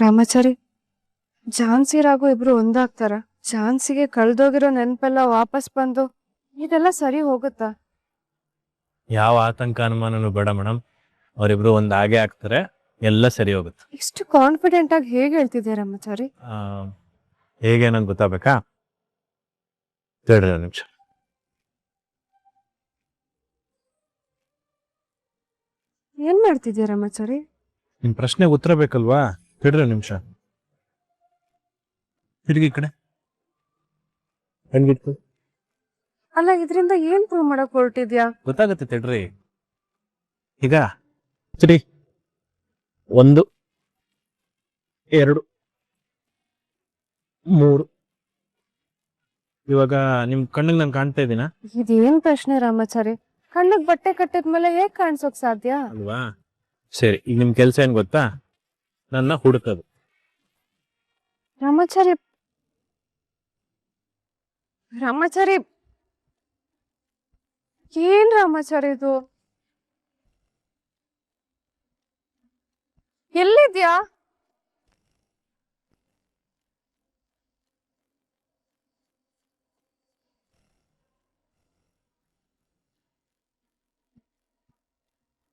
ರಾಮಾಚಾರಿ, ಝಾನ್ಸಿ ರಾಘು ಇಬ್ರು ಒಂದಾಗ್ತಾರ? ಝಾನ್ಸಿಗೆ ಕಳ್ದೋಗಿರೋ ನೆನಪೆಲ್ಲ ವಾಪಸ್ ಬಂದು ಇದೆಲ್ಲ ಸರಿ ಹೋಗುತ್ತಾ? ಯಾವ ಆತಂಕ ಅನುಮಾನನೂ ಬೇಡ ಮೇಡಮ್, ಅವರಿಬ್ರು ಒಂದಾಗೆ ಆಗ್ತಾರೆ, ಎಲ್ಲ ಸರಿ ಹೋಗುತ್ತೆ. ಇಷ್ಟು ಕಾನ್ಫಿಡೆಂಟ್ ಆಗಿ ಹೇಗೆ ಹೇಳ್ತಿದ್ಯಾ ರಾಮಾಚಾರಿ? ಹೇಗೆ ನಂಗೆ ಗೊತ್ತಾಗಬೇಕಾ? ತಡ್ರಿ ಒಂದು ನಿಮಿಷ. ಏನ್ ಮಾಡ್ತಿದ್ಯಾ ರಾಮಾಚಾರಿ? ನಿಮ್ ಪ್ರಶ್ನೆಗೆ ಉತ್ತರ ಬೇಕಲ್ವಾ? ತಡ್ರಿ ಒಂದು ನಿಮಿಷ. ತಿರುಗಿ ಕಡೆ ಹಂಗಿತ್ತು. ಅಲ್ಲ, ಇದರಿಂದ ಏನ್ ಪ್ರೂವ್ ಮಾಡಕ್ ಹೊರಟಿದ್ಯಾ? ಗೊತ್ತಾಗತ್ತೆ ತಡ್ರಿ. ಈಗ ಸರಿ, 1 2 3. ಇವಾಗ ನಿಮ್ ಕಣ್ಣಿಗೆ ನಾನು ಕಾಣ್ತಾ ಇದ್ದೀನ ಇದೇನ್ ಪ್ರಶ್ನೆ ರಾಮಾಚಾರಿ? ಕಣ್ಣಿಗೆ ಬಟ್ಟೆ ಕಟ್ಟಿದ್ಮೇಲೆ ಹೇಗ್ ಕಾಣಿಸೋಕ್ ಸಾಧ್ಯ ಅಲ್ವಾ? ಸರಿ, ಈಗ ನಿಮ್ ಕೆಲ್ಸ ಏನ್ ಗೊತ್ತಾ? ನನ್ನ ಹುಡುಕದು. ರಾಮಾಚಾರಿ, ರಾಮಾಚಾರಿ, ಏನ್ ರಾಮಾಚಾರಿ ಇದು? ಎಲ್ಲಿದ್ಯಾ?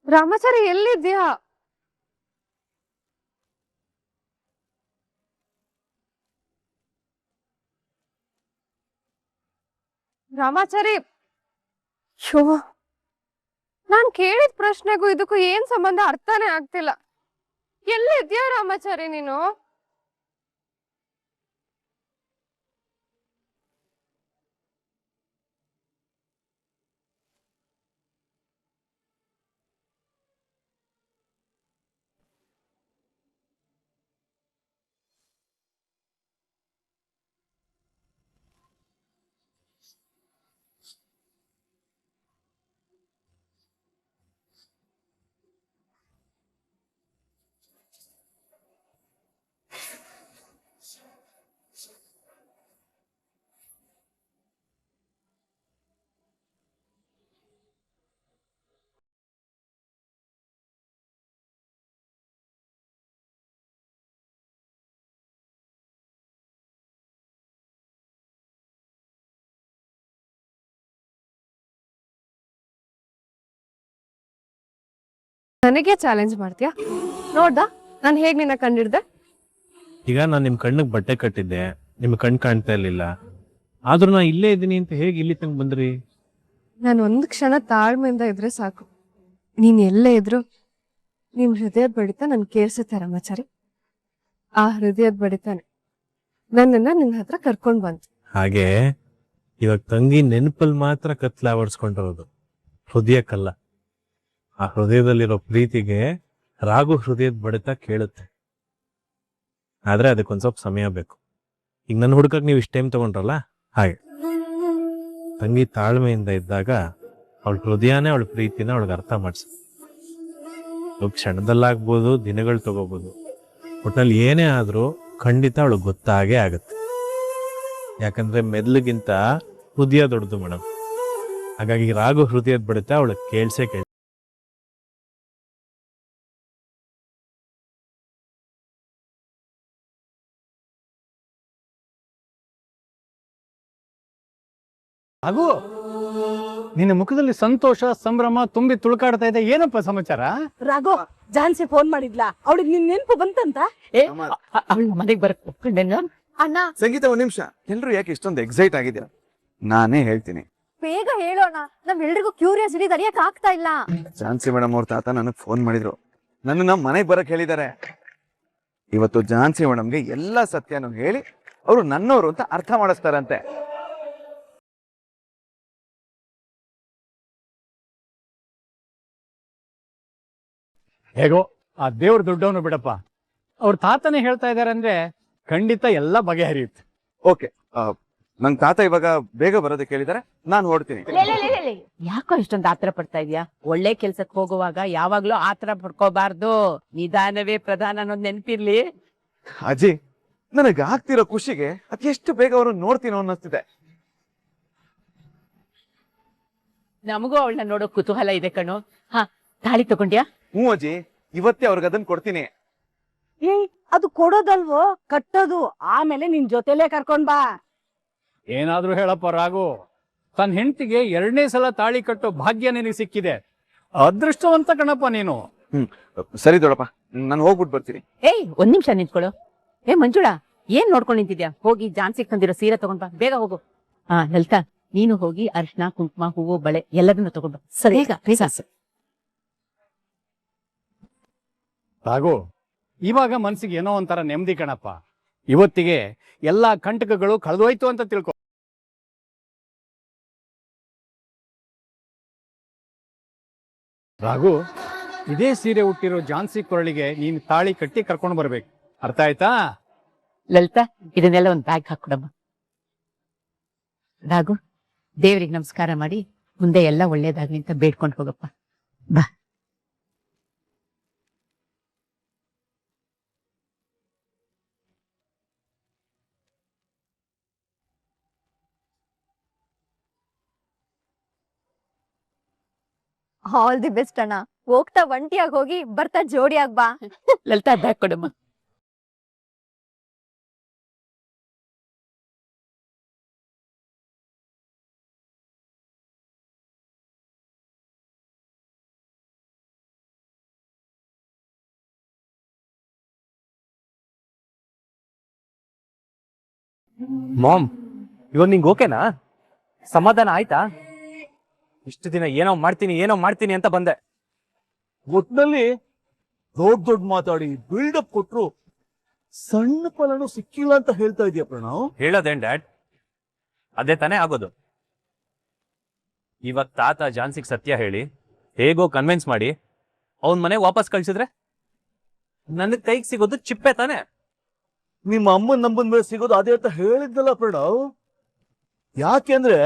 ರಾಮಾಚಾರಿ ಎಲ್ಲಿದ್ಯಾ? ರಾಮಾಚಾರಿ, ಶೋ, ನಾನ್ ಕೇಳಿದ ಪ್ರಶ್ನೆಗೂ ಇದಕ್ಕೂ ಏನ್ ಸಂಬಂಧ ಅರ್ಥನೇ ಆಗ್ತಿಲ್ಲ. ಎಲ್ಲಿದ್ಯಾ ರಾಮಾಚಾರಿ ನೀನು? ನನಗೆ ಚಾಲೆಂಜ್ ಮಾಡ್ತೀಯಾ? ನೋಡ್ದಾ ನಾನು ಹೇಗ್ ನಿನ್ನ ಕಂಡಿಡ್ದೆ? ಈಗ ನಾನು ನಿಮ್ ಕಣ್ಣಿಗೆ ಬಟ್ಟೆ ಕಟ್ಟಿದ್ದೆ, ನಿಮ್ ಕಣ್ ಕಾಣ್ತಾ ಇರ್ಲಿಲ್ಲ, ಆದ್ರೂ ನಾ ಇಲ್ಲೇ ಇದ್ದೀನಿ ಅಂತ ಹೇಗೆ ಇಲ್ಲಿ ತನಕ ಬಂದ್ರಿ? ನಾನು ಒಂದ್ ಕ್ಷಣ ತಾಳ್ಮೆಯಿಂದ ಇದ್ರೆ ಸಾಕು. ನೀನ್ ಎಲ್ಲೇ ಇದ್ರು ನಿನ್ ಹೃದಯದ ಬಡಿತ ನನ್ ಕೇಳಿಸುತ್ತೆ ರಾಮಾಚಾರಿ. ಆ ಹೃದಯದ ಬಡಿತಾನೆ ನನ್ನನ್ನ ನಿನ್ನ ಹತ್ರ ಕರ್ಕೊಂಡ್ ಬಂತು. ಹಾಗೆ ಇವಾಗ ತಂಗಿ ನೆನಪಲ್ಲಿ ಮಾತ್ರ ಕತ್ಲಾವರ್ಸ್ಕೊಂಡಿರೋದು, ಹೃದಯಕ್ಕಲ್ಲ. ಆ ಹೃದಯದಲ್ಲಿರೋ ಪ್ರೀತಿಗೆ ರಾಗು ಹೃದಯದ ಬಡಿತ ಕೇಳುತ್ತೆ, ಆದ್ರೆ ಅದಕ್ಕೊಂದ್ ಸ್ವಲ್ಪ ಸಮಯ ಬೇಕು. ಈಗ ನನ್ನ ಹುಡುಕಕ್ ನೀವು ಇಷ್ಟ ಟೈಮ್ ತಗೊಂಡ್ರಲ್ಲ, ಹಾಗೆ ತಂಗಿ ತಾಳ್ಮೆಯಿಂದ ಇದ್ದಾಗ ಅವಳ ಹೃದಯನೇ ಅವಳ ಪ್ರೀತಿನ ಅವಳಿಗೆ ಅರ್ಥ ಮಾಡ್ಸ. ಕ್ಷಣದಲ್ಲಾಗ್ಬೋದು, ದಿನಗಳು ತಗೋಬಹುದು, ಒಟ್ನಲ್ಲಿ ಏನೇ ಆದ್ರೂ ಖಂಡಿತ ಅವಳಿಗೆ ಗೊತ್ತಾಗೇ ಆಗತ್ತೆ. ಯಾಕಂದ್ರೆ ಮೆದ್ಲಿಗಿಂತ ಹೃದಯ ದೊಡ್ಡದು ಮೇಡಮ್. ಹಾಗಾಗಿ ರಾಗು ಹೃದಯದ ಬಡಿತ ಅವಳಿಗೆ ಕೇಳ್ಸೇ ಕೇಳ. ಹಾಗೂ ನಿನ್ನ ಮುಖದಲ್ಲಿ ಸಂತೋಷ ಸಂಭ್ರಮ ತುಂಬಿ ತುಳುಕಾಡ್ತಾ ಇದೆ, ಏನಪ್ಪ ಸಮಾಚಾರ? ರಾಘು, ಜಾನ್ಸಿ ಫೋನ್ ಮಾಡಿದ್ಲಾ? ಅವಳಿಗೆ ನಿನ್ ನೆನ್ಪು ಬಂತಂತ? ಅವಳ ಮನೆಗೆ ಬರಕ್ ಒಪ್ಕೊಂಡೇನ? ಅಣ್ಣ ಸಂಗೀತ, ಒಂದ್ ನಿಮಿಷ. ಎಲ್ರು ಯಾಕೆ ಇಷ್ಟೊಂದು ಎಕ್ಸೈಟ್ ಆಗಿದ್ದೀರಾ? ನಾನೇ ಹೇಳ್ತೀನಿ. ಬೇಗ ಹೇಳೋಣ, ನಮ್ಮೆಲ್ರಿಗೂ ಕ್ಯೂರಿಯಾಸಿಟಿ ತಡೆಯಕ್ ಆಗ್ತಾ ಇಲ್ಲ. ಝಾನ್ಸಿ ಮೇಡಮ್ ಅವ್ರ ತಾತ ನನಗ್ ಫೋನ್ ಮಾಡಿದ್ರು, ನನ್ನ ಮನೆಗ್ ಬರಕ್ ಹೇಳಿದ್ದಾರೆ. ಇವತ್ತು ಝಾನ್ಸಿ ಮೇಡಮ್ಗೆ ಎಲ್ಲಾ ಸತ್ಯನೂ ಹೇಳಿ ಅವರು ನನ್ನವರು ಅಂತ ಅರ್ಥ ಮಾಡಿಸ್ತಾರಂತೆ. ಹೇಗೋ ಆ ದೇವ್ರ ದುಡ್ಡವನು ಬಿಡಪ್ಪ. ಅವ್ರ ತಾತನೇ ಹೇಳ್ತಾ ಇದಾರೆ ಅಂದ್ರೆ ಖಂಡಿತ ಎಲ್ಲ ಬಗೆಹರಿಯುತ್ತೆ. ಓಕೆ, ನಂಗ್ ತಾತ ಇವಾಗ ಬೇಗ ಬರೋದಕ್ಕೆ ಹೇಳಿದ್ದಾರೆ, ನಾನು ಹೊರಡ್ತೀನಿ. ಯಾಕೋ ಇಷ್ಟೊಂದು ಆತರ ಪಡ್ತಾ ಇದೀಯಾ? ಒಳ್ಳೆ ಕೆಲ್ಸಕ್ಕೆ ಹೋಗುವಾಗ ಯಾವಾಗ್ಲೂ ಆತರ ಪಡ್ಕೋಬಾರ್ದು, ನಿಧಾನವೇ ಪ್ರಧಾನ ಅನ್ನೋದು ನೆನಪಿರ್ಲಿ. ಅಜ್ಜಿ, ನನಗ್ ಆಗ್ತಿರೋ ಖುಷಿಗೆ ಅದೆಷ್ಟು ಬೇಗ ಅವರು ನೋಡ್ತೀನೋ ಅನ್ನಿಸ್ತಿದೆ. ನಮಗೂ ಅವಳನ್ನ ನೋಡೋ ಕುತೂಹಲ ಇದೆ ಕಣೋ. ಹಾ, ತಾಳಿ ತಗೊಂಡ್ಯಾ? ಹ್ಞೂ ಅಜ್ಜಿ, ಇವತ್ತೇ ಅವ್ರಿಗೆ ಅದನ್ನ ಕೊಡ್ತೀನಿ. ಅದು ಕೊಡೋದಲ್ವೋ ಕಟ್ಟೋದು, ಆಮೇಲೆ ನಿನ್ ಜೊತೆಲೇ ಕರ್ಕೊಂಡ್ ಬಾ. ಏನಾದ್ರೂ ಹೇಳಪ್ಪ ರಾಘು, ತನ್ನ ಹೆಂಡತಿಗೆ 2ನೇ ಸಲ ತಾಳಿ ಕಟ್ಟೋ ಭಾಗ್ಯ ನಿನಗೆ ಸಿಕ್ಕಿದೆ. ಅದೃಷ್ಟವಂತ ಕಣಪ್ಪ ನೀನು. ಸರಿ ದೊಡ್ಡಪ್ಪ, ನಾನು ಹೋಗ್ಬಿಟ್ಟು ಬರ್ತೀನಿ. ಏಯ್, ಒಂದ್ ನಿಮಿಷ ನಿಂತ್ಕೊಳ್ಳು. ಏ ಮಂಜುಳಾ, ಏನ್ ನೋಡ್ಕೊಂಡ್ ನಿಂತಿದ್ಯಾ? ಹೋಗಿ ಜಾನ್ಸಿ ತಂದಿರೋ ಸೀರೆ ತಗೊಂಡ್ ಬಾ, ಬೇಗ ಹೋಗು. ಲಲಿತಾ, ನೀನು ಹೋಗಿ ಅರಿಶಿನ, ಕುಂಕುಮ, ಹೂವು, ಬಳೆ ಎಲ್ಲದನ್ನ ತಗೊಂಡ್ ಬಾ. ಬೇಗ ಬೇಗ. ರಾಘು, ಇವಾಗ ಮನ್ಸಿಗೆ ಏನೋ ಒಂಥರ ನೆಮ್ಮದಿ ಕಣಪ್ಪ. ಇವತ್ತಿಗೆ ಎಲ್ಲಾ ಕಂಟಕಗಳು ಕಳೆದೋಯ್ತು ಅಂತ ತಿಳ್ಕೊ. ರಾಘು, ಇದೇ ಸೀರೆ ಹುಟ್ಟಿರೋ ಜಾನ್ಸಿ ಕೊರಳಿಗೆ ನೀನು ತಾಳಿ ಕಟ್ಟಿ ಕರ್ಕೊಂಡು ಬರ್ಬೇಕು, ಅರ್ಥ ಆಯ್ತಾ? ಲಲಿತಾ, ಇದನ್ನೆಲ್ಲ ಒಂದ್ ಬ್ಯಾಗ್ ಹಾಕೊಡಮ್ಮ. ರಾಘು, ದೇವ್ರಿಗೆ ನಮಸ್ಕಾರ ಮಾಡಿ ಮುಂದೆ ಎಲ್ಲ ಒಳ್ಳೇದಾಗ್ಲಿ ಅಂತ ಬೇಡ್ಕೊಂಡು ಹೋಗಪ್ಪ. ಬಾ. ಆಲ್ ದಿ ಬೆಸ್ಟ್ ಅಣ್ಣ. ಹೋಗ್ತಾ ಒಂಟಿಯಾಗಿ ಹೋಗಿ ಬರ್ತಾ ಜೋಡಿಯಾಗಿ ಬಾ. ಲಲಿತಾ, ಬ್ಯಾಗ್ ಕೊಡಮ್ಮ. ಮಾಮ್, ಇವಾಗ ನಿಂಗೆ ಓಕೆನಾ? ಸಮಾಧಾನ ಆಯ್ತಾ? ಇಷ್ಟು ದಿನ ಏನೋ ಮಾಡ್ತೀನಿ ಅಂತ ಬಂದೆ. ಒಟ್ನಲ್ಲಿ ದೊಡ್ಡ ಮಾತಾಡಿ ಬಿಲ್ಡಪ್ ಕೊಟ್ರು ಸಣ್ಣ ಫಲನು ಸಿಕ್ಕಿಲ್ಲ ಅಂತ ಹೇಳ್ತಾ ಇದೀಯ ಪ್ರಣವ್. ಹೇಳೋದೇನ್ ಡ್ಯಾಡ್? ಅದೇ ತಾನೇ ಆಗೋದು. ಇವಾಗ ತಾತ ಜಾನ್ಸಿಗ್ ಸತ್ಯ ಹೇಳಿ ಹೇಗೋ ಕನ್ವಿನ್ಸ್ ಮಾಡಿ ಅವನ್ ಮನೆ ವಾಪಸ್ ಕಳ್ಸಿದ್ರೆ ನನಗ್ ಕೈಗೆ ಸಿಗೋದು ಚಿಪ್ಪೆ ತಾನೆ. ನಿಮ್ಮ ಅಮ್ಮನ ನಂಬನ್ ಮೇಲೆ ಸಿಗೋದು ಅದೇ ಅಂತ ಹೇಳಿದ್ದಲ್ಲ ಪ್ರಣವ್. ಯಾಕೆಂದ್ರೆ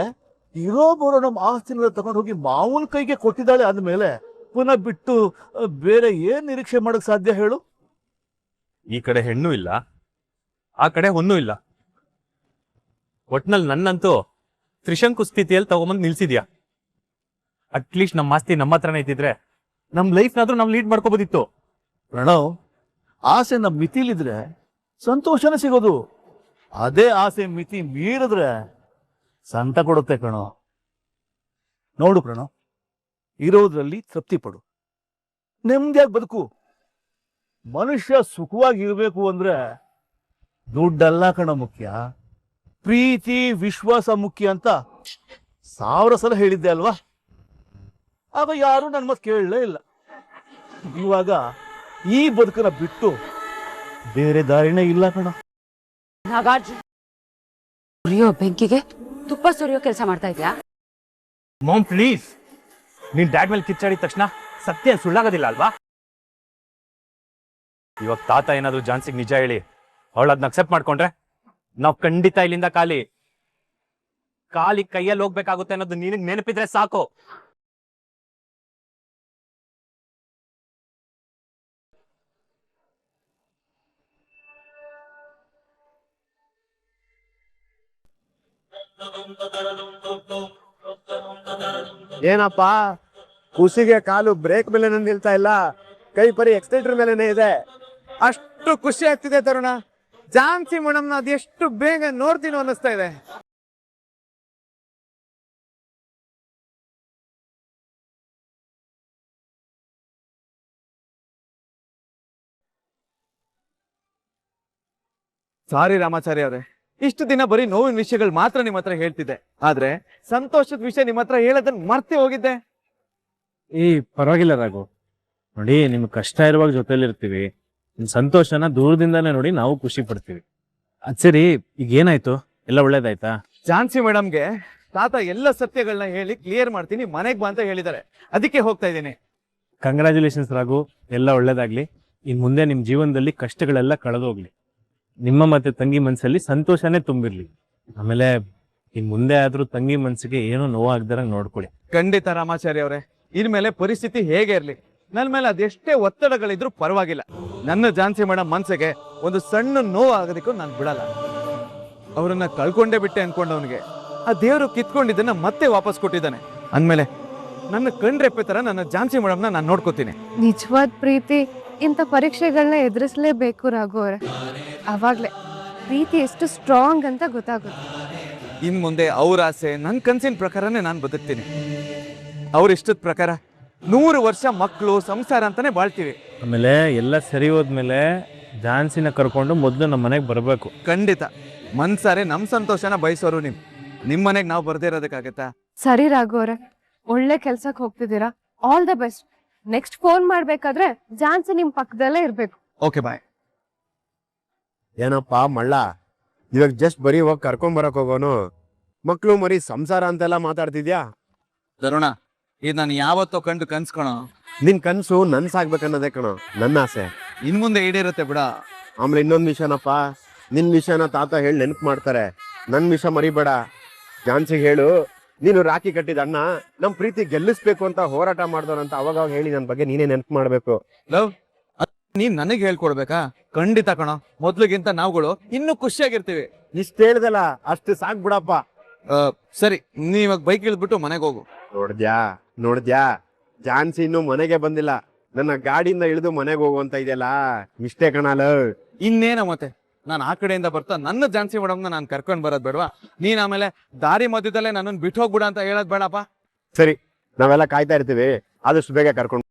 ಇರೋ ಬರೋ ನಮ್ಮ ಆಸ್ತಿನ ತಗೊಂಡು ಹೋಗಿ ಮಾವನ ಕೈಗೆ ಕೊಟ್ಟಿದ್ದಾಳೆ ಅಂದ್ಮೇಲೆ ಪುನಃ ಬಿಟ್ಟು ಬೇರೆ ಏನ್ ನಿರೀಕ್ಷೆ ಮಾಡಕ್ ಸಾಧ್ಯ ಹೇಳು? ಈ ಕಡೆ ಹೆಣ್ಣು ಇಲ್ಲ, ಆ ಕಡೆ ಹೊನ್ನೂ ಇಲ್ಲ. ಒಟ್ನಲ್ಲಿ ನನ್ನಂತೂ ತ್ರಿಶಂಕು ಸ್ಥಿತಿಯಲ್ಲಿ ತಗೊಂಬಂದು ನಿಲ್ಸಿದ್ಯಾ. ಅಟ್ಲೀಸ್ಟ್ ನಮ್ಮ ಆಸ್ತಿ ನಮ್ಮ ಹತ್ರನೇ ಇದ್ದಿದ್ರೆ ನಮ್ ಲೈಫ್ನಾದ್ರೂ ನಾವು ಲೀಡ್ ಮಾಡ್ಕೋಬೋದಿತ್ತು. ಪ್ರಣವ್, ಆಸೆ ನಮ್ಮ ಮಿತಿಲಿದ್ರೆ ಸಂತೋಷನೇ ಸಿಗೋದು. ಅದೇ ಆಸೆ ಮಿತಿ ಮೀರಿದ್ರೆ ಸಂತ ಕೊಡುತ್ತೆ ಕಣೋ. ನೋಡು ಪ್ರಣವ್, ಇರೋದ್ರಲ್ಲಿ ತೃಪ್ತಿ ಪಡು, ನೆಮ್ಮದಿಯಾಗಿ ಬದುಕು. ಮನುಷ್ಯ ಸುಖವಾಗಿ ಇರಬೇಕು ಅಂದ್ರೆ ದುಡ್ಡಲ್ಲ ಕಣ ಮುಖ್ಯ, ಪ್ರೀತಿ ವಿಶ್ವಾಸ ಮುಖ್ಯ ಅಂತ 1000 ಸಲ ಹೇಳಿದ್ದೆ ಅಲ್ವಾ? ಆಗ ಯಾರು ನನ್ನ ಮಾತು ಕೇಳಲೇ ಇಲ್ಲ. ಇವಾಗ ಈ ಬದುಕನ್ನ ಬಿಟ್ಟು ಬೇರೆ ದಾರಿನೇ ಇಲ್ಲ ಕಣ. ಸುರಿಯೋ ಬೆಂಕಿಗೆ ತುಪ್ಪ ಸುರಿಯೋ ಕೆಲಸ ಮಾಡ್ತಾ ಇದ್ಯಾ? ಮಾಮ್ ಪ್ಲೀಸ್, ನೀನ್ ಡ್ಯಾಡ್ ಮೇಲೆ ಕಿಚ್ಚಾಡಿದ ತಕ್ಷಣ ಸತ್ಯ ಸುಳ್ಳಾಗೋದಿಲ್ಲ ಅಲ್ವಾ? ಇವಾಗ ತಾತ ಏನಾದ್ರು ಜಾನ್ಸಿಗ್ ನಿಜ ಹೇಳಿ ಅವಳು ಅದನ್ನ ಅಕ್ಸೆಪ್ಟ್ ಮಾಡ್ಕೊಂಡ್ರೆ ನಾವ್ ಖಂಡಿತ ಇಲ್ಲಿಂದ ಖಾಲಿ ಕೈಯಲ್ಲಿ ಹೋಗ್ಬೇಕಾಗುತ್ತೆ ಅನ್ನೋದು ನಿನಗ್ ನೆನಪಿದ್ರೆ ಸಾಕು. ಏನಪ್ಪಾ, ಖುಷಿಗೆ ಕಾಲು ಬ್ರೇಕ್ ಮೇಲೆ ನಿಲ್ತಾ ಇಲ್ಲ, ಕೈ ಬರೀ ಎಕ್ಸಲೇಟರ್ ಮೇಲೆನೆ ಇದೆ. ಅಷ್ಟು ಖುಷಿ ಆಗ್ತಿದೆ ತರುಣ. ಜಾನ್ಸಿ ಮೇಡಮ್ನ ಅದೆಷ್ಟು ಬೇಗ ನೋಡ್ತೀನೋ ಅನ್ನಿಸ್ತಾ ಇದೆ. ಸಾರಿ ರಾಮಾಚಾರಿ ಅವರೇ, ಇಷ್ಟು ದಿನ ಬರೀ ನೋವಿನ ವಿಷಯಗಳು ಮಾತ್ರ ನಿಮ್ಮ ಹತ್ರ ಹೇಳ್ತಿದ್ದೆ, ಆದ್ರೆ ಸಂತೋಷದ ವಿಷಯ ನಿಮ್ಮ ಹತ್ರ ಹೇಳೋದನ್ನ ಮರ್ತೆ ಹೋಗಿದ್ದೆ. ಪರವಾಗಿಲ್ಲ ರಾಘು, ನೋಡಿ ನಿಮ್ಗೆ ಕಷ್ಟ ಇರುವಾಗ ಜೊತೆಲಿ ಇರ್ತೀವಿ, ನಿಮ್ ಸಂತೋಷನ ದೂರದಿಂದಾನೇ ನೋಡಿ ನಾವು ಖುಷಿ ಪಡ್ತೀವಿ. ಅದ್ ಸರಿ, ಈಗ ಏನಾಯ್ತು? ಎಲ್ಲ ಒಳ್ಳೇದಾಯ್ತಾ? ಝಾನ್ಸಿ ಮೇಡಮ್ಗೆ ತಾತ ಎಲ್ಲ ಸತ್ಯಗಳನ್ನ ಹೇಳಿ ಕ್ಲಿಯರ್ ಮಾಡ್ತೀನಿ, ಮನೆಗೆ ಬಾ ಅಂತ ಹೇಳಿದ್ದಾರೆ, ಅದಕ್ಕೆ ಹೋಗ್ತಾ ಇದ್ದೀನಿ. ಕಂಗ್ರ್ಯಾಚುಲೇಷನ್ಸ್ ರಾಘು, ಎಲ್ಲ ಒಳ್ಳೇದಾಗ್ಲಿ. ಇನ್ ಮುಂದೆ ನಿಮ್ ಜೀವನದಲ್ಲಿ ಕಷ್ಟಗಳೆಲ್ಲ ಕಳೆದೋಗ್ಲಿ, ನಿಮ್ಮ ಮತ್ತೆ ತಂಗಿ ಮನ್ಸಲ್ಲಿ ಸಂತೋಷನೇ ತುಂಬಿರ್ಲಿ. ಆಮೇಲೆ ಇನ್ ಮುಂದೆ ಆದ್ರೂ ತಂಗಿ ಮನ್ಸಿಗೆ ಏನೋ ನೋವಾಗ್ದಾರಂಗ್ ನೋಡ್ಕೊಳ್ಳಿ. ಖಂಡಿತ ರಾಮಾಚಾರಿ ಅವರೇ, ಇನ್ಮೇಲೆ ಪರಿಸ್ಥಿತಿ ಹೇಗೆ ಇರ್ಲಿ, ನನ್ನ ಮೇಲೆ ಅದೆಷ್ಟೇ ಒತ್ತಡಗಳಿದ್ರು ಪರವಾಗಿಲ್ಲ, ನನ್ನ ಝಾನ್ಸಿ ಮೇಡಮ್ ಮನ್ಸಿಗೆ ಒಂದು ಸಣ್ಣ ನೋವು ಆಗೋದಕ್ಕೂ ನಾನು ಬಿಡಲ್ಲ. ಅವರನ್ನ ಕಳ್ಕೊಂಡೇ ಬಿಟ್ಟೆ ಅನ್ಕೊಂಡವನಿಗೆ ಆ ದೇವರು ಕಿತ್ಕೊಂಡಿದ್ದನ್ನ ಮತ್ತೆ ವಾಪಸ್ ಕೊಟ್ಟಿದ್ದಾನೆ ಅಂದ್ಮೇಲೆ ನನ್ನ ಕಣ್ರೆಪ್ಪೆ ತರ ನನ್ನ ಝಾನ್ಸಿ ಮೇಡಮ್ನ ನಾನು ನೋಡ್ಕೋತೀನಿ. ನಿಜವಾದ ಪ್ರೀತಿ ಇಂಥ ಪರೀಕ್ಷೆಗಳನ್ನ ಎದುರಿಸಲೇಬೇಕು ರಾಘು ಅವ್ರೆ. ಅವಾಗ್ಲೇ ಪ್ರೀತಿ ಎಷ್ಟು ಸ್ಟ್ರಾಂಗ್ ಅಂತ ಗೊತ್ತಾಗುತ್ತೆ. ಇನ್ ಮುಂದೆ ಅವ್ರ ಆಸೆ ನನ್ನ ಕನ್ಸಿನ ಪ್ರಕಾರನೇ ನಾನು ಬದುಕ್ತೀನಿ. ಅವ್ರ ಇಷ್ಟದ ಪ್ರಕಾರ 100 ವರ್ಷ ಮಕ್ಕಳು ಸಂಸಾರ ಅಂತಾನೆ ಬಾಳ್ತೀವಿ. ಆಮೇಲೆ ಎಲ್ಲ ಸರಿ ಹೋದ್ಮೇಲೆ ಝಾನ್ಸಿನ ಕರ್ಕೊಂಡು ಮೊದಲು ನಮ್ಮ ಮನೆಗೆ ಬರಬೇಕು. ಖಂಡಿತ. ಮನ್ಸಾರೆ ನಮ್ಮ ಸಂತೋಷನ ಬಯಸೋರು ನಿಮ್ಮ ಮನೆಗೆ ನಾವು ಬರ್ದೇ ಇರೋದಕ್ಕಾಗತ್ತಾ? ಸರಿ ರಾಘು ಅವ್ರೆ, ಒಳ್ಳೆ ಕೆಲ್ಸಕ್ಕೆ ಹೋಗ್ತಿದ್ದೀರಾ. All the best. Next phone ಮಾಡ್ಬೇಕಾದ್ರೆ ಝಾನ್ಸಿ ನಿಮ್ ಪಕ್ಕದಲ್ಲೇ ಇರ್ಬೇಕು. Okay bye. ಏನಪ್ಪ ಮಳ್ಳ, ಇವಾಗ ಜಸ್ಟ್ ಬರೀ ಹೋಗಿ ಕರ್ಕೊಂಡ್ ಬರಕ್ ಹೋಗೋನು, ಮಕ್ಳು ಮರಿ ಸಂಸಾರ ಅಂತೆಲ್ಲ ಮಾತಾಡ್ತಿದ್ಯಾ? ತರುಣ, ಇದು ನಾನು ಯಾವತ್ತೋ ಕಂಡು ಕನ್ಸ್ಕೊಳೋ. ನಿನ್ ಕನ್ಸು ನನ್ಸಾಗ್ಬೇಕನ್ನೋದೇ ಕಣೋ ನನ್ನ ಆಸೆ. ಇನ್ ಮುಂದೆ ಈಡೇರುತ್ತೆ ಬಿಡ. ಆಮೇಲೆ ಇನ್ನೊಂದ್ ವಿಷಯನಪ್ಪ, ನಿನ್ ವಿಷಯನ ತಾತ ಹೇಳಿ ನೆನ್ಪು ಮಾಡ್ತಾರೆ, ನನ್ ವಿಷಯ ಮರಿಬೇಡ. ಝಾನ್ಸಿಗೆ ಹೇಳು, ನೀನು ರಾಖಿ ಕಟ್ಟಿದ ಅಣ್ಣ ನಮ್ ಪ್ರೀತಿ ಗೆಲ್ಲಿಸ್ಬೇಕು ಅಂತ ಹೋರಾಟ ಮಾಡ್ದವನಂತ ಅವಾಗ ಹೇಳಿ ನನ್ ಬಗ್ಗೆ ನೀನೇ ನೆನ್ಪು ಮಾಡ್ಬೇಕು. ಲವ್, ನೀನ್ ನನಗೆ ಹೇಳ್ಕೊಡ್ಬೇಕಾ? ಖಂಡಿತ ಕಣೋ. ಮೊದ್ಲಿಗಿಂತ ನಾವುಗಳು ಇನ್ನೂ ಖುಷಿಯಾಗಿರ್ತೀವಿ. ಇಷ್ಟ ಹೇಳ್ದಲ್ಲ ಅಷ್ಟು ಸಾಕ್ ಬಿಡಪ್ಪ. ಸರಿ, ನೀ ಇವಾಗ ಬೈಕ್ ಇಳಿದ್ಬಿಟ್ಟು ಮನೆಗೆ ಹೋಗು. ನೋಡ್ದ್ಯಾ ಝಾನ್ಸಿ ಇನ್ನು ಮನೆಗೆ ಬಂದಿಲ್ಲ, ನನ್ನ ಗಾಡಿಯಿಂದ ಇಳಿದು ಮನೆಗೆ ಹೋಗು ಅಂತ ಇದೆಯಲ್ಲ, ಇಷ್ಟೇ ಕಣಾಲ. ಇನ್ನೇನ ಮತ್ತೆ, ನಾನು ಆ ಕಡೆಯಿಂದ ಬರ್ತಾ ನನ್ನ ಝಾನ್ಸಿ ಮೇಡಮ್ನ ನಾನು ಕರ್ಕೊಂಡ್ ಬರೋದ್ ಬೇಡವಾ? ನೀನ್ ಆಮೇಲೆ ದಾರಿ ಮಧ್ಯದಲ್ಲೇ ನನ್ನನ್ನು ಬಿಟ್ಟು ಹೋಗ್ಬಿಡ ಅಂತ ಹೇಳೋದ್ ಬೇಡಪ್ಪ. ಸರಿ, ನಾವೆಲ್ಲ ಕಾಯ್ತಾ ಇರ್ತೀವಿ, ಆದಷ್ಟು ಬೇಗ ಕರ್ಕೊಂಡು.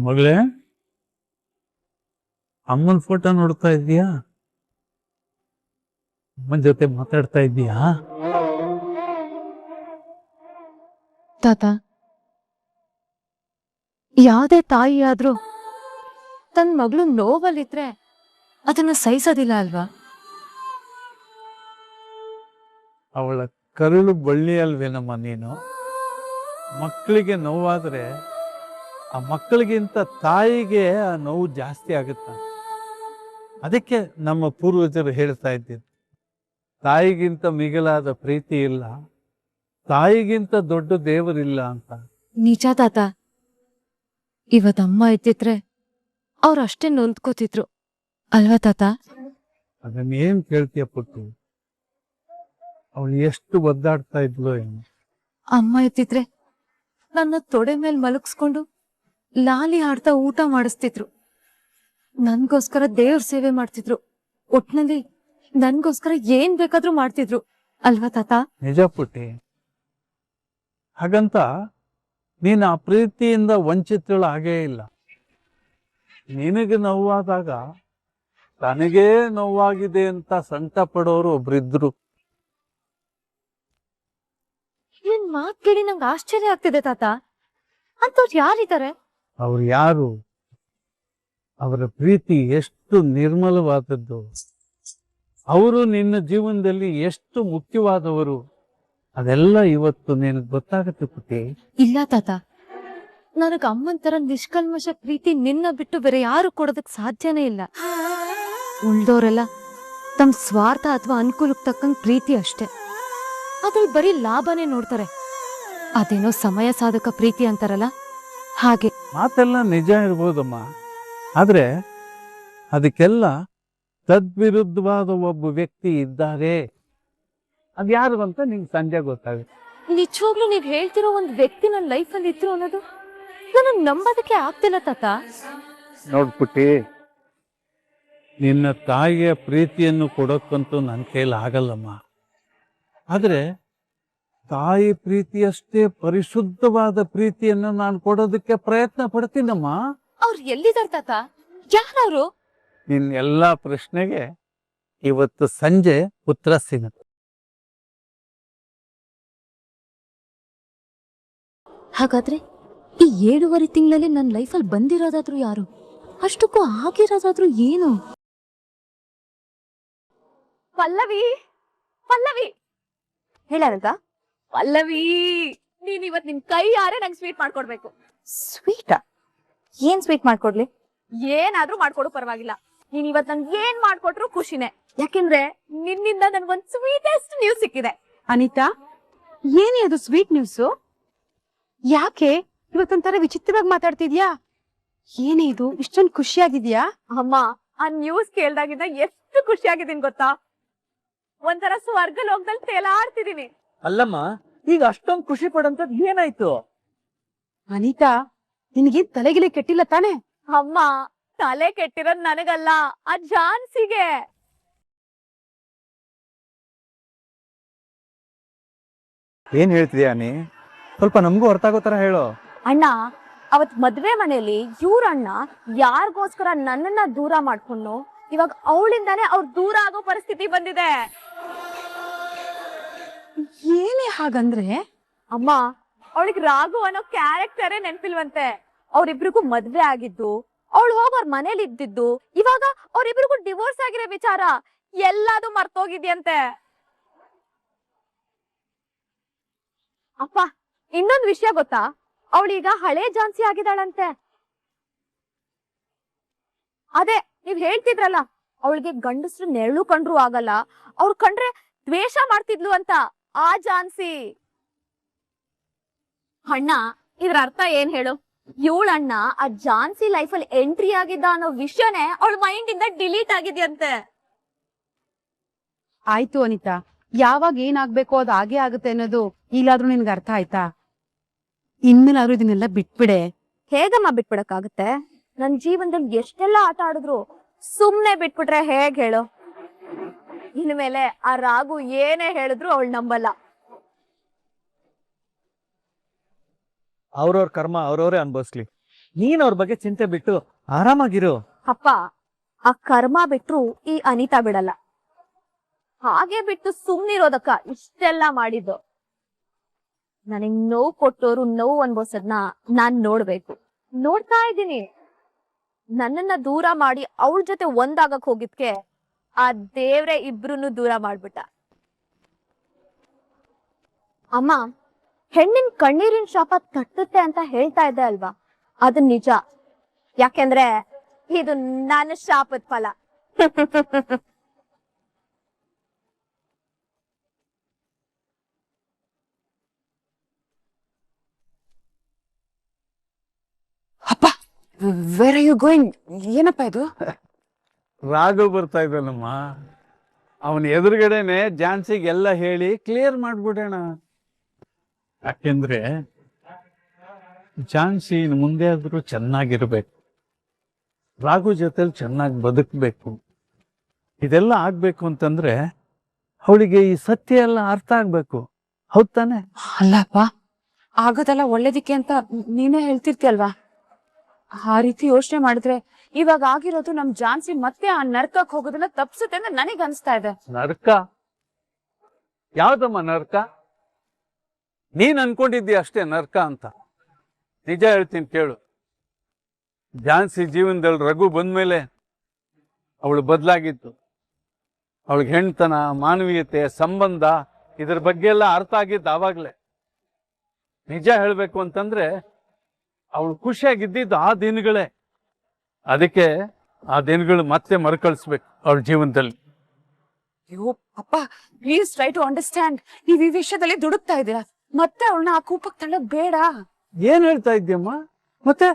ಮಗಳೇ, ಅಮ್ಮನ ಫೋಟೋ ನೋಡ್ತಾ ಇದೀಯಾ? ಅಮ್ಮನ ಜೊತೆ ಮಾತಾಡ್ತಾ ಇದೀಯಾ? ತಾತ, ಯಾವ್ದೇ ತಾಯಿ ಆದ್ರೂ ತನ್ ಮಗಳು ನೋವಲ್ಲಿದ್ರೆ ಅದನ್ನ ಸಹಿಸೋದಿಲ್ಲ ಅಲ್ವಾ? ಅವಳ ಕರುಳು ಬಳ್ಳಿ ಅಲ್ವೇನಮ್ಮ ನೀನು? ಮಕ್ಕಳಿಗೆ ನೋವಾದ್ರೆ ಆ ಮಕ್ಕಳಿಗಿಂತ ತಾಯಿಗೆ ಆ ನೋವು ಜಾಸ್ತಿ ಆಗುತ್ತ. ಅದಕ್ಕೆ ನಮ್ಮ ಪೂರ್ವಜರು ಹೇಳ್ತಾ ಇದ್ದಿದ್ದು, ತಾಯಿಗಿಂತ ಮಿಗಿಲಾದ ಪ್ರೀತಿ ಇಲ್ಲ, ತಾಯಿಗಿಂತ ದೊಡ್ಡ ದೇವರಿಲ್ಲ ಅಂತ. ನಿಜ ತಾತ. ಇವತ್ತಮ್ಮ ಇದ್ದಿದ್ರೆ ಅವ್ರು ಅಷ್ಟೇ ನೊಂದ್ಕೋತಿದ್ರು ಅಲ್ವಾ ತಾತ? ಅದನ್ನೇನ್ ಕೇಳ್ತೀಯ ಪುಟ್ಟು, ಅವಳು ಎಷ್ಟು ಒದ್ದಾಡ್ತಾ ಇದ್ಲು ಏನು. ಅಮ್ಮ ಇದ್ದಿದ್ರೆ ನನ್ನ ತೊಡೆ ಮೇಲೆ ಮಲಗಿಸ್ಕೊಂಡು ಲಾಲಿ ಹಾಡ್ತಾ ಊಟ ಮಾಡಿಸ್ತಿದ್ರು, ನನ್ಗೋಸ್ಕರ ದೇವ್ರ ಸೇವೆ ಮಾಡ್ತಿದ್ರು, ಒಟ್ನಲ್ಲಿ ನನ್ಗೋಸ್ಕರ ಏನ್ ಬೇಕಾದ್ರೂ ಮಾಡ್ತಿದ್ರು ಅಲ್ವಾ ತಾತ? ನಿಜ ಪುಟ್ಟಿ. ಹಾಗಂತ ನೀನು ಆ ಪ್ರೀತಿಯಿಂದ ವಂಚಿತಳು ಆಗೇ ಇಲ್ಲ. ನಿನಗೆ ನೋವಾದಾಗ ತನಗೇ ನೋವಾಗಿದೆ ಅಂತ ಸಂಕಟ ಪಡೋರು ಒಬ್ರಿದ್ರು. ನಿನ್ ಮಾತ್ ಕೇಳಿ ನಂಗೆ ಆಶ್ಚರ್ಯ ಆಗ್ತಿದೆ ತಾತ. ಅಂತವ್ರು ಯಾರಿದ್ದಾರೆ? ಅವ್ರು ಯಾರು? ಅವರ ಪ್ರೀತಿ ಎಷ್ಟು ನಿರ್ಮಲವಾದದ್ದು, ಅವರು ನಿನ್ನ ಜೀವನದಲ್ಲಿ ಎಷ್ಟು ಮುಖ್ಯವಾದವರು, ಅದೆಲ್ಲ ಇವತ್ತು ನಿನಗೆ ಗೊತ್ತಾಗತ್ತೆ ಪುಟ್ಟಿ. ಇಲ್ಲ ತಾತ, ನನಗ ಅಮ್ಮನ್ ತರ ನಿಷ್ಕಲ್ಮಶ ಪ್ರೀತಿ ನಿನ್ನ ಬಿಟ್ಟು ಬೇರೆ ಯಾರು ಕೊಡೋದಕ್ ಸಾಧ್ಯನೇ ಇಲ್ಲ. ಉಳ್ದೋರೆಲ್ಲ ತಮ್ಮ ಸ್ವಾರ್ಥ ಅಥವಾ ಅನುಕೂಲಕ್ಕೆ ತಕ್ಕಂಗ್ ಪ್ರೀತಿ ಅಷ್ಟೇ, ಅದ್ರಲ್ಲಿ ಬರೀ ಲಾಭನೇ ನೋಡ್ತಾರೆ. ಅದೇನೋ ಸಮಯ ಸಾಧಕ ಪ್ರೀತಿ ಅಂತಾರಲ್ಲ ಹಾಗೆ. ಮಾತೆಲ್ಲ ನಿಜ ಇರ್ಬೋದಮ್ಮ, ಆದ್ರೆ ಅದಕ್ಕೆಲ್ಲ ತದ್ವಿರುದ್ಧವಾದ ಒಬ್ಬ ವ್ಯಕ್ತಿ ಇದ್ದಾರೆ. ಅದ್ಯಾರು ಅಂತ ನಿಂಗೆ ಸಂಜೆ ಗೊತ್ತಾಗುತ್ತೆ. ನಿಜವಾಗ್ಲೂ ನೀವ್ ಹೇಳ್ತಿರೋ ಒಂದ್ ವ್ಯಕ್ತಿ ನನ್ನ ಲೈಫಲ್ಲಿ ಇದ್ರು ಅನ್ನೋದು ನಾನು ನಂಬೋದಕ್ಕೆ ಆಗ್ತಿಲ್ಲ ತಾತ. ನೋಡ್ಬಿಟ್ಟಿ, ನಿನ್ನ ತಾಯಿಯ ಪ್ರೀತಿಯನ್ನು ಕೊಡೋಕ್ಕಂತೂ ನನ್ನ ಕೈಲಿ ಆಗಲ್ಲಮ್ಮ. ಆದ್ರೆ ತಾಯಿ ಪ್ರೀತಿಯಷ್ಟೇ ಪರಿಶುದ್ಧವಾದ ಪ್ರೀತಿಯನ್ನು ನಾನು ಕೊಡೋದಕ್ಕೆ ಪ್ರಯತ್ನ ಪಡ್ತೀನಮ್ಮ. ಅವ್ರು ಎಲ್ಲಿದಾರ ತಾತ? ಯಾರವ್ರು? ನಿನ್ನ ಎಲ್ಲಾ ಪ್ರಶ್ನೆಗೆ ಇವತ್ತು ಸಂಜೆ ಉತ್ತರ ಸಿಗುತ್ತೆ. ಹಾಗಾದ್ರೆ ಈ 7.5 ತಿಂಗಳಲ್ಲಿ ನನ್ನ ಲೈಫಲ್ಲಿ ಬಂದಿರೋದಾದ್ರೂ ಯಾರು? ಅಷ್ಟಕ್ಕೂ ಆಗಿರೋದಾದ್ರೂ ಏನು? ಪಲ್ಲವಿ, ಪಲ್ಲವಿ ಹೇಳಾರಂತ? ಪಲ್ಲವಿ, ನೀನ್ ಇವತ್ ನಿನ್ ಕೈ ಯಾರೇ ನಂಗೆ ಸ್ವೀಟ್ ಮಾಡ್ಕೊಡ್ಬೇಕು. ಸ್ವೀಟಾ? ಏನ್ ಸ್ವೀಟ್ ಮಾಡ್ಕೊಡ್ಲಿ? ಏನಾದ್ರೂ ಮಾಡ್ಕೊಡು ಪರವಾಗಿಲ್ಲ. ನೀನ್ ಇವತ್ ನನ್ಗೆ ಏನ್ ಮಾಡ್ಕೊಟ್ರು ಖುಷಿನೇ. ಯಾಕೆಂದ್ರೆ ನಿನ್ನಿಂದ ನನ್ಗೊಂದ್ ಸ್ವೀಟೆಸ್ಟ್ ನ್ಯೂಸ್ ಸಿಕ್ಕಿದೆ. ಅನಿತಾ, ಏನೇ ಅದು ಸ್ವೀಟ್ ನ್ಯೂಸು? ಯಾಕೆ ಇವತ್ತೊಂಥರ ವಿಚಿತ್ರವಾಗಿ ಮಾತಾಡ್ತಿದ್ಯಾ? ಏನೇ ಇದು ಇಷ್ಟೊಂದು ಖುಷಿಯಾಗಿದ್ಯಾ? ಅಮ್ಮ, ಆ ನ್ಯೂಸ್ ಕೇಳ್ದಾಗಿಂದ ಎಷ್ಟು ಖುಷಿಯಾಗಿದ್ದೀನಿ ಗೊತ್ತಾ? ಒಂಥರ ಸ್ವರ್ಗ ಲೋಕದಲ್ಲಿ ತೇಲಾಡ್ತಿದೀನಿ. ಅಲ್ಲಮ್ಮ, ಈಗ ಅಷ್ಟೊಂದು ಖುಷಿ ಪಡಂತದ್ ಏನಾಯ್ತು? ಅನಿತಾ, ನಿನಗೇನ್ ತಲೆಗಿಲೆ ಕೆಟ್ಟಿಲ್ಲ ತಾನೆ? ಅಮ್ಮ, ತಲೆ ಕೆಟ್ಟಿರೋದ್ ನನಗಲ್ಲ, ಆ ಝಾನ್ಸಿಗೆ. ಏನ್ ಹೇಳ್ತಿದ್ಯಾ ನೀ? ಸ್ವಲ್ಪ ನಮಗೂ ಅರ್ಥ ಆಗೋ ತರ ಹೇಳು. ಅಣ್ಣ, ಅವತ್ ಮದ್ವೆ ಮನೆಯಲ್ಲಿ ಇವ್ರ ಅಣ್ಣ ಯಾರಿಗೋಸ್ಕರ ನನ್ನನ್ನ ದೂರ ಮಾಡ್ಕೊಂಡು ಇವಾಗ ಅವಳಿಂದಾನೇ ಅವ್ರು ದೂರ ಆಗೋ ಪರಿಸ್ಥಿತಿ ಬಂದಿದೆ. ಏನೇ ಹಾಗಂದ್ರೆ? ಅಮ್ಮ, ಅವಳಿಗೆ ರಾಘು ಅನ್ನೋ ಕ್ಯಾರೆಕ್ಟರೇ ನೆನ್ಪಿಲ್ವಂತೆ. ಅವ್ರಿಬ್ರಿಗೂ ಮದ್ವೆ ಆಗಿದ್ದು, ಅವಳು ಹೋಗಿ ಅವ್ರ ಮನೇಲಿ ಇದ್ದಿದ್ದು, ಇವಾಗ ಅವ್ರಿಬ್ರಿಗೂ ಡಿವೋರ್ಸ್ ಆಗಿರೋ ವಿಚಾರ ಎಲ್ಲಾದು ಮರ್ತೋಗಿದ್ಯಂತೆ. ಅಪ್ಪ, ಇನ್ನೊಂದ್ ವಿಷಯ ಗೊತ್ತಾ? ಅವಳೀಗ ಹಳೆ ಝಾನ್ಸಿ ಆಗಿದ್ದಾಳಂತೆ. ಅದೇ ನೀವ್ ಹೇಳ್ತಿದ್ರಲ್ಲ, ಅವಳಿಗೆ ಗಂಡಸ್ರು ನೆರಳು ಕಂಡ್ರು ಆಗಲ್ಲ, ಅವ್ರು ಕಂಡ್ರೆ ದ್ವೇಷ ಮಾಡ್ತಿದ್ಲು ಅಂತ, ಆ ಝಾನ್ಸಿ. ಅಣ್ಣ, ಇದ್ರ ಅರ್ಥ ಏನ್ ಹೇಳು? ಇವಳಣ್ಣ ಆ ಝಾನ್ಸಿ ಲೈಫಲ್ಲಿ ಎಂಟ್ರಿ ಆಗಿದ್ದ ಅನ್ನೋ ವಿಷಯನೇ ಅವಳ ಮೈಂಡ್ ಇಂದ ಡಿಲೀಟ್ ಆಗಿದ್ಯಂತೆ. ಆಯ್ತು ಅನಿತಾ, ಯಾವಾಗ ಏನಾಗ್ಬೇಕೋ ಅದು ಹಾಗೆ ಆಗುತ್ತೆ ಅನ್ನೋದು ಈಗಲಾದ್ರೂ ನಿನ್ಗೆ ಅರ್ಥ ಆಯ್ತಾ? ಇನ್ಮೇಲಾದ್ರೂ ಇದನ್ನೆಲ್ಲ ಬಿಟ್ಬಿಡೆ. ಹೇಗಮ್ಮ ಬಿಟ್ಬಿಡಕ್ಕಾಗತ್ತೆ? ನನ್ ಜೀವನದಲ್ಲಿ ಎಷ್ಟೆಲ್ಲ ಆಟ ಆಡಿದ್ರು ಸುಮ್ನೆ ಬಿಟ್ಬಿಟ್ರೆ ಹೇಗ್ ಹೇಳು? ಇನ್ಮೇಲೆ ಆ ರಾಘು ಏನೇ ಹೇಳಿದ್ರು ಅವಳು ನಂಬಲ್ಲ. ಅವ್ರವ್ರ ಕರ್ಮ ಅವ್ರವ್ರೇ ಅನ್ಭವಿಸ್ಲಿ. ನೀನ್ ಅವ್ರ ಬಗ್ಗೆ ಚಿಂತೆ ಬಿಟ್ಟು ಆರಾಮಾಗಿರು. ಅಪ್ಪ, ಆ ಕರ್ಮ ಬಿಟ್ರು ಈ ಅನಿತಾ ಬಿಡಲ್ಲ. ಹಾಗೆ ಬಿಟ್ಟು ಸುಮ್ನಿರೋದಕ್ಕ ಇಷ್ಟೆಲ್ಲ ಮಾಡಿದ್ದು. ನನಗ್ ನೋವು ಕೊಟ್ಟೋರು ನೋವು ಅನ್ಭವಿಸೋದ್ನ ನಾನ್ ನೋಡ್ಬೇಕು. ನೋಡ್ತಾ ಇದ್ದೀನಿ. ನನ್ನನ್ನ ದೂರ ಮಾಡಿ ಅವಳ ಜೊತೆ ಒಂದಾಗಕ್ ಹೋಗಿದ್ಕೆ ಆ ದೇವ್ರೆ ಇಬ್ರುನು ದೂರ ಮಾಡ್ಬಿಟ್ಟ. ಅಮ್ಮ, ಹೆಣ್ಣಿನ ಕಣ್ಣೀರಿನ ಶಾಪ ತಟ್ಟುತ್ತೆ ಅಂತ ಹೇಳ್ತಾ ಇದ್ದೆ ಅಲ್ವಾ? ಅದು ನಿಜ. ಯಾಕೆಂದ್ರೆ ಇದು ನನ್ನ ಶಾಪದ ಫಲ. ಅಪ್ಪ, ವೇರ್ ಆರ್ ಯು ಗೋಯಿಂಗ್? ಏನಪ್ಪ ಇದು? ರಾಘು ಬರ್ತಾ ಇದ್ದಾನಮ್ಮ. ಅವನ ಎದುರುಗಡೆನೆ ಝಾನ್ಸಿಗೆಲ್ಲ ಹೇಳಿ ಕ್ಲಿಯರ್ ಮಾಡ್ಬಿಡೋಣ. ಯಾಕೆಂದ್ರೆ ಝಾನ್ಸಿ ಮುಂದೆ ಆದ್ರೂ ಚೆನ್ನಾಗಿರ್ಬೇಕು, ರಾಘು ಜೊತೆಲಿ ಚೆನ್ನಾಗಿ ಬದುಕಬೇಕು. ಇದೆಲ್ಲ ಆಗ್ಬೇಕು ಅಂತಂದ್ರೆ ಅವಳಿಗೆ ಈ ಸತ್ಯ ಎಲ್ಲ ಅರ್ಥ ಆಗ್ಬೇಕು. ಹೌದ್ ತಾನೆ? ಅಲ್ಲಪ್ಪ, ಆಗೋದೆಲ್ಲ ಒಳ್ಳೇದಿಕ್ಕೆ ಅಂತ ನೀನೇ ಹೇಳ್ತಿರ್ತೀಯಲ್ವಾ? ಆ ರೀತಿ ಯೋಚನೆ ಮಾಡಿದ್ರೆ ಇವಾಗ ಆಗಿರೋದು ನಮ್ ಝಾನ್ಸಿ ಮತ್ತೆ ಆ ನರ್ಕಕ್ ಹೋಗೋದನ್ನ ತಪ್ಸುತ್ತೆ ಅಂತ ನನಗ್ ಅನ್ಸ್ತಾ ಇದೆ. ನರ್ಕ? ಯಾವ್ದಮ್ಮ ನರ್ಕ? ನೀನ್ ಅನ್ಕೊಂಡಿದ್ದೀಯ ಅಷ್ಟೇ ನರ್ಕ ಅಂತ. ನಿಜ ಹೇಳ್ತೀನಿ ಕೇಳು. ಝಾನ್ಸಿ ಜೀವನದಲ್ಲಿ ರಘು ಬಂದ್ಮೇಲೆ ಅವಳು ಬದಲಾಗಿತ್ತು. ಅವಳಿಗೆ ಹೆಣ್ತನ, ಮಾನವೀಯತೆ, ಸಂಬಂಧ ಇದ್ರ ಬಗ್ಗೆ ಎಲ್ಲ ಅರ್ಥ ಆಗಿದ್ದು ಆವಾಗ್ಲೇ. ನಿಜ ಹೇಳ್ಬೇಕು ಅಂತಂದ್ರೆ ಅವಳು ಖುಷಿಯಾಗಿದ್ದಿದ್ದು ಆ ದಿನಗಳೇ. ಅದಕ್ಕೆ ಆ ದಿನಗಳು ಮತ್ತೆ ಮರುಕಳಿಸ್ಬೇಕು ಅವಳ ಜೀವನದಲ್ಲಿ. ಅಯ್ಯೋ ಅಪ್ಪ, ಪ್ಲೀಸ್ ಟ್ರೈ ಟು ಅಂಡರ್ಸ್ಟ್ಯಾಂಡ್. ನೀವ್ ಈ ವಿಷಯದಲ್ಲಿ ದುಡುಕ್ತಾ ಇದ್ದೀರಾ. ಮತ್ತೆ ಅವಳನ್ನ ಆ ಕೂಪಕ್ ತಳ್ಳೋದ್ ಬೇಡ. ಏನ್ ಹೇಳ್ತಾ ಇದ್ಯಮ್ಮ? ಮತ್ತೆ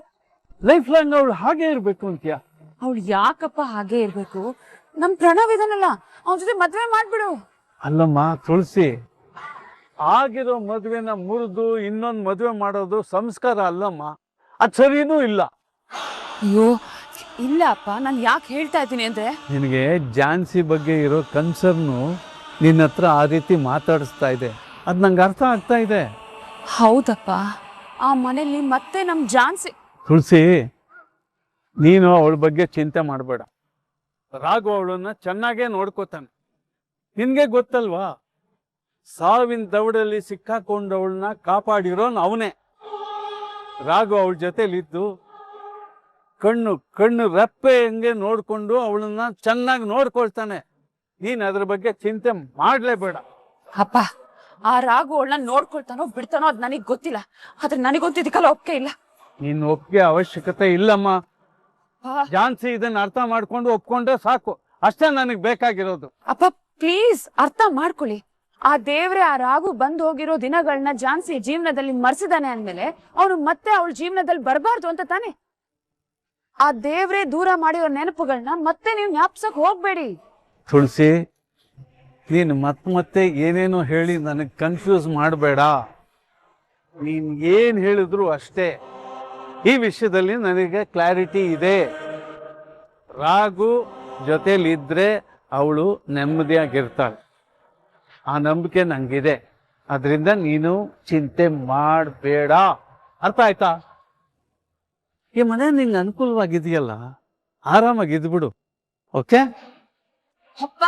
ಲೈಫ್ ಲಾಂಗ್ ಅವಳು ಹಾಗೆ ಇರ್ಬೇಕು ಅಂತೀಯ? ಅವಳು ಯಾಕಪ್ಪ ಹಾಗೆ ಇರ್ಬೇಕು? ನಮ್ ಪ್ರಣವ್ ಇದನ್ನಲ್ಲ, ಅವನ ಜೊತೆ ಮದ್ವೆ ಮಾಡ್ಬಿಡು. ಅಲ್ಲಮ್ಮ ತುಳಸಿ, ಆಗಿರೋ ಮದ್ವೆನ ಮುರಿದು ಇನ್ನೊಂದು ಮದ್ವೆ ಮಾಡೋದು ಸಂಸ್ಕಾರ ಅಲ್ಲಮ್ಮ. ಅದ್ ಸರಿನೂ ಇಲ್ಲ. ಅಯ್ಯೋ ಇಲ್ಲ ಅಪ್ಪ, ನಾನ್ ಯಾಕೆ ಹೇಳ್ತಾ ಇದ್ದೀನಿ ಅಂದ್ರೆ, ನಿನಗೆ ಝಾನ್ಸಿ ಬಗ್ಗೆ ಇರೋ ಕನ್ಸರ್ನು ನಿನ್ನ ಹತ್ರ ಆ ರೀತಿ ಮಾತಾಡಿಸ್ತಾ ಇದೆ. ಅದ್ ನಂಗೆ ಅರ್ಥ ಆಗ್ತಾ ಇದೆ. ಹೌದಪ್ಪ, ಆ ಮನೇಲಿ ಮತ್ತೆ ನಮ್ ಝಾನ್ಸಿ. ತುಳಸಿ, ನೀನು ಅವಳ ಬಗ್ಗೆ ಚಿಂತೆ ಮಾಡಬೇಡ. ರಾಘು ಅವಳನ್ನ ಚೆನ್ನಾಗೇ ನೋಡ್ಕೋತಾನೆ. ನಿನ್ಗೆ ಗೊತ್ತಲ್ವಾ, ಸಾವಿನ ದವಡಲ್ಲಿ ಸಿಕ್ಕಾಕೊಂಡವಳನ್ನ ಕಾಪಾಡಿರೋನ್ ಅವನೇ. ರಾಘು ಅವಳ ಜೊತೆಲಿದ್ದು ಕಣ್ಣು ರೆಪ್ಪೆ ಹಂಗೆ ನೋಡ್ಕೊಂಡು ಅವಳನ್ನ ಚೆನ್ನಾಗಿ ನೋಡ್ಕೊಳ್ತಾನೆ. ನೀನ್ ಅದ್ರ ಬಗ್ಗೆ ಚಿಂತೆ ಮಾಡ್ಲೇಬೇಡ. ಅಪ್ಪ, ಆ ರಾಘು ಅವಳನ್ನ ನೋಡ್ಕೊಳ್ತಾನೋ ಬಿಡ್ತಾನೋ ಅದ್ ನನಗ್ ಗೊತ್ತಿಲ್ಲ. ಆದ್ರೆ ನನಗಂತೂ ಇದಕ್ಕೆಲ್ಲ ಒಪ್ಪಿಗೆ ಇಲ್ಲ. ನಿನ್ನ ಒಪ್ಪಿಗೆ ಅವಶ್ಯಕತೆ ಇಲ್ಲಮ್ಮ. ಝಾನ್ಸಿ ಇದನ್ನ ಅರ್ಥ ಮಾಡ್ಕೊಂಡು ಒಪ್ಕೊಂಡ್ರೆ ಸಾಕು, ಅಷ್ಟೇ ನನಗೆ ಬೇಕಾಗಿರೋದು. ಅಪ್ಪ ಪ್ಲೀಸ್ ಅರ್ಥ ಮಾಡ್ಕೊಳ್ಳಿ. ಆ ದೇವ್ರೆ ಆ ರಾಘು ಬಂದ್ ಹೋಗಿರೋ ದಿನಗಳನ್ನ ಝಾನ್ಸಿ ಜೀವನದಲ್ಲಿ ಮರ್ಸಿದಾನೆ ಅಂದ್ಮೇಲೆ ಅವನು ಮತ್ತೆ ಅವಳ ಜೀವನದಲ್ಲಿ ಬರಬಾರ್ದು ಅಂತ ತಾನೆ. ಆ ದೇವ್ರೆ ದೂರ ಮಾಡಿರೋ ನೆನಪುಗಳನ್ನ ಮತ್ತೆ ನೀವು ಜ್ಞಾಪಿಸಕ್ ಹೋಗ್ಬೇಡಿ. ತುಳಸಿ, ನೀನು ಮತ್ತೆ ಏನೇನೋ ಹೇಳಿ ನನಗೆ ಕನ್ಫ್ಯೂಸ್ ಮಾಡಬೇಡ. ನೀನ್ ಏನ್ ಹೇಳಿದ್ರು ಅಷ್ಟೇ. ಈ ವಿಷಯದಲ್ಲಿ ನನಗೆ ಕ್ಲಾರಿಟಿ ಇದೆ. ರಾಘು ಜೊತೆಲಿದ್ರೆ ಅವಳು ನೆಮ್ಮದಿಯಾಗಿರ್ತಾಳೆ, ಆ ನಂಬಿಕೆ ನಂಗಿದೆ. ಅದರಿಂದ ನೀನು ಚಿಂತೆ ಮಾಡಬೇಡ, ಅರ್ಥ ಆಯ್ತಾ? ಈ ಮನೆ ನಿಂಗೆ ಅನುಕೂಲವಾಗಿದೆಯಲ್ಲ, ಆರಾಮಾಗಿದ್ಬಿಡು. ಓಕೆ? ಅಪ್ಪ